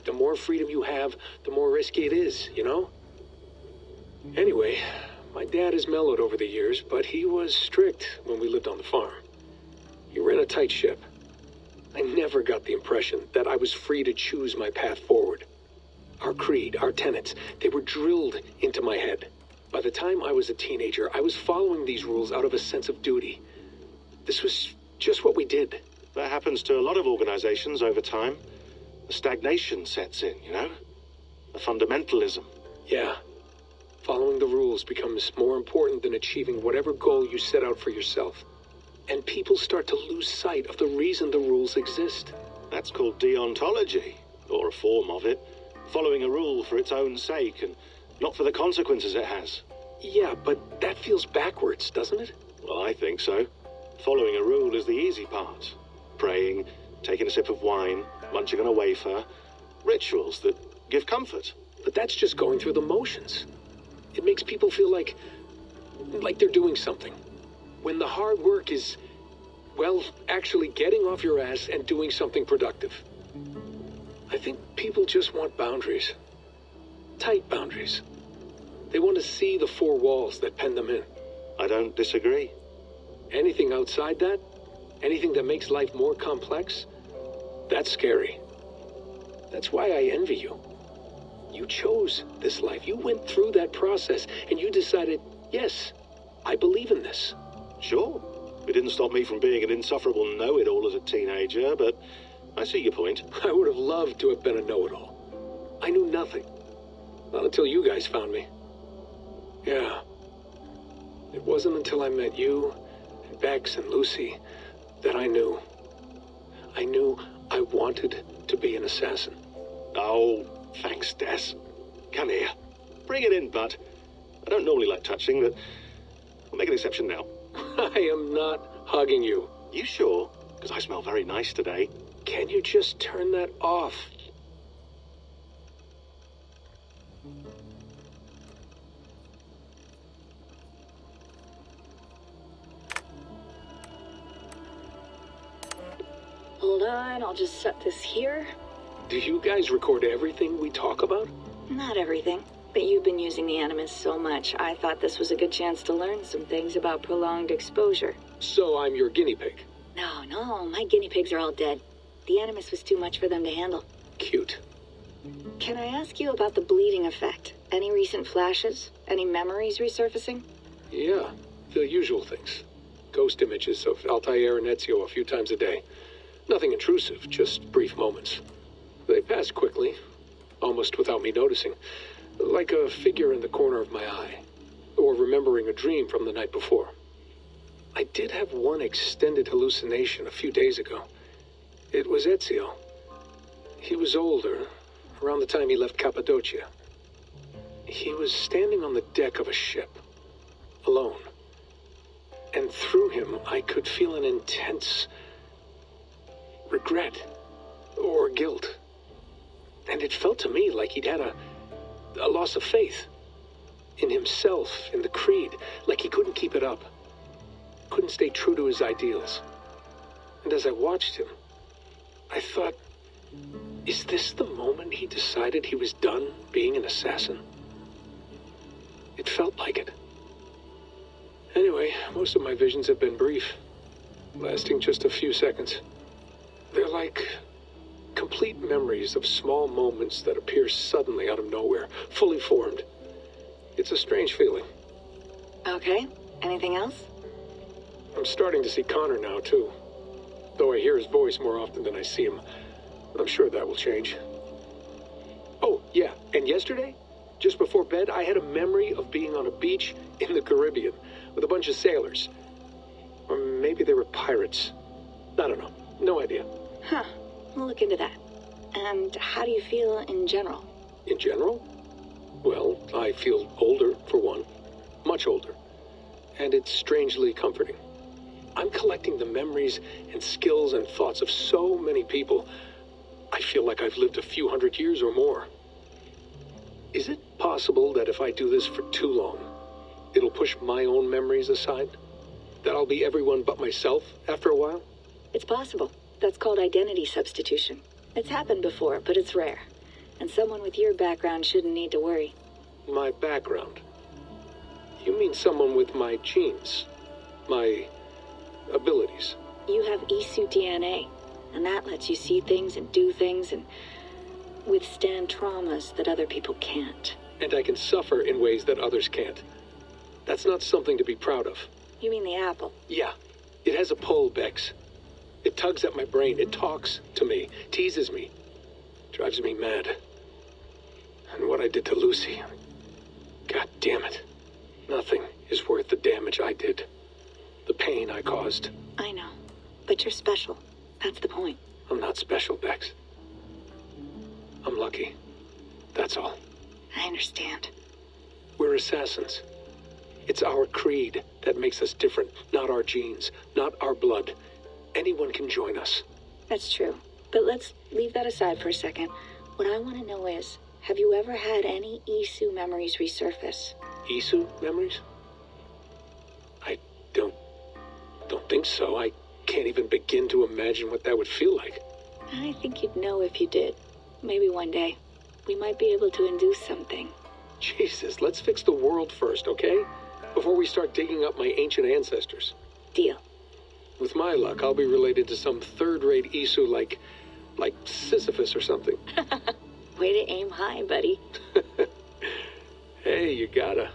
The more freedom you have, the more risky it is, you know? Anyway, my dad has mellowed over the years, but he was strict when we lived on the farm. He ran a tight ship. I never got the impression that I was free to choose my path forward. Our creed, our tenets, they were drilled into my head. By the time I was a teenager, I was following these rules out of a sense of duty. This was just what we did. That happens to a lot of organizations over time. A stagnation sets in, you know? A fundamentalism. Yeah. Following the rules becomes more important than achieving whatever goal you set out for yourself. And people start to lose sight of the reason the rules exist. That's called deontology, or a form of it. Following a rule for its own sake, and not for the consequences it has. Yeah, but that feels backwards, doesn't it? Well, I think so. Following a rule is the easy part. Praying, taking a sip of wine, munching on a wafer. Rituals that give comfort. But that's just going through the motions. It makes people feel like they're doing something. When the hard work is, well, actually getting off your ass and doing something productive. I think people just want boundaries. Tight boundaries. They want to see the four walls that pen them in. I don't disagree. Anything outside that, anything that makes life more complex, that's scary. That's why I envy you. You chose this life. You went through that process, and you decided, yes, I believe in this. Sure. It didn't stop me from being an insufferable know-it-all as a teenager, but I see your point. I would have loved to have been a know-it-all. I knew nothing. Not until you guys found me. Yeah. It wasn't until I met you, and Bex and Lucy, that I knew. I knew I wanted to be an assassin. Oh, thanks, Des. Come here. Bring it in, bud. I don't normally like touching, but We'll make an exception now. I am not hugging you. You sure? Because I smell very nice today. Can you just turn that off? Hold on, I'll just set this here. Do you guys record everything we talk about? Not everything, but you've been using the Animus so much, I thought this was a good chance to learn some things about prolonged exposure. So I'm your guinea pig. No, my guinea pigs are all dead. The Animus was too much for them to handle. Cute. Can I ask you about the bleeding effect? Any recent flashes? Any memories resurfacing? Yeah, the usual things. Ghost images of Altair and Ezio a few times a day. Nothing intrusive, just brief moments. They pass quickly, almost without me noticing. Like a figure in the corner of my eye. Or remembering a dream from the night before. I did have one extended hallucination a few days ago. It was Ezio. He was older, around the time he left Cappadocia. He was standing on the deck of a ship, alone. And through him, I could feel an intense regret or guilt. And it felt to me like he'd had a loss of faith in himself, in the creed, like he couldn't keep it up, couldn't stay true to his ideals. And as I watched him, I thought, is this the moment he decided he was done being an assassin? It felt like it. Anyway, most of my visions have been brief, lasting just a few seconds. They're like complete memories of small moments that appear suddenly out of nowhere, fully formed. It's a strange feeling. Okay, anything else? I'm starting to see Connor now, too. Though I hear his voice more often than I see him, I'm sure that will change. Oh, yeah, and yesterday, just before bed, I had a memory of being on a beach in the Caribbean with a bunch of sailors. Or maybe they were pirates. I don't know. No idea. Huh. We'll look into that. And how do you feel in general? In general? Well, I feel older, for one. Much older. And it's strangely comforting. I'm collecting the memories and skills and thoughts of so many people. I feel like I've lived a few hundred years or more. Is it possible that if I do this for too long, it'll push my own memories aside? That I'll be everyone but myself after a while? It's possible. That's called identity substitution. It's happened before, but it's rare. And someone with your background shouldn't need to worry. My background? You mean someone with my genes? My abilities? You have Isu DNA, and that lets you see things and do things and withstand traumas that other people can't. And I can suffer in ways that others can't. That's not something to be proud of. You mean the apple? Yeah. It has a pull, Bex. It tugs at my brain. It talks to me. Teases me. Drives me mad. And what I did to Lucy... God damn it. Nothing is worth the damage I did. The pain I caused. I know. But you're special. That's the point. I'm not special, Bex. I'm lucky. That's all. I understand. We're assassins. It's our creed that makes us different, not our genes, not our blood. Anyone can join us. That's true. But let's leave that aside for a second. What I want to know is, have you ever had any Isu memories resurface? Isu memories? I don't think so. I can't even begin to imagine what that would feel like. I think you'd know if you did. Maybe one day. We might be able to induce something. Jesus, let's fix the world first, okay? Before we start digging up my ancient ancestors. Deal. With my luck, I'll be related to some third-rate Isu like Sisyphus or something. Way to aim high, buddy. Hey, you gotta.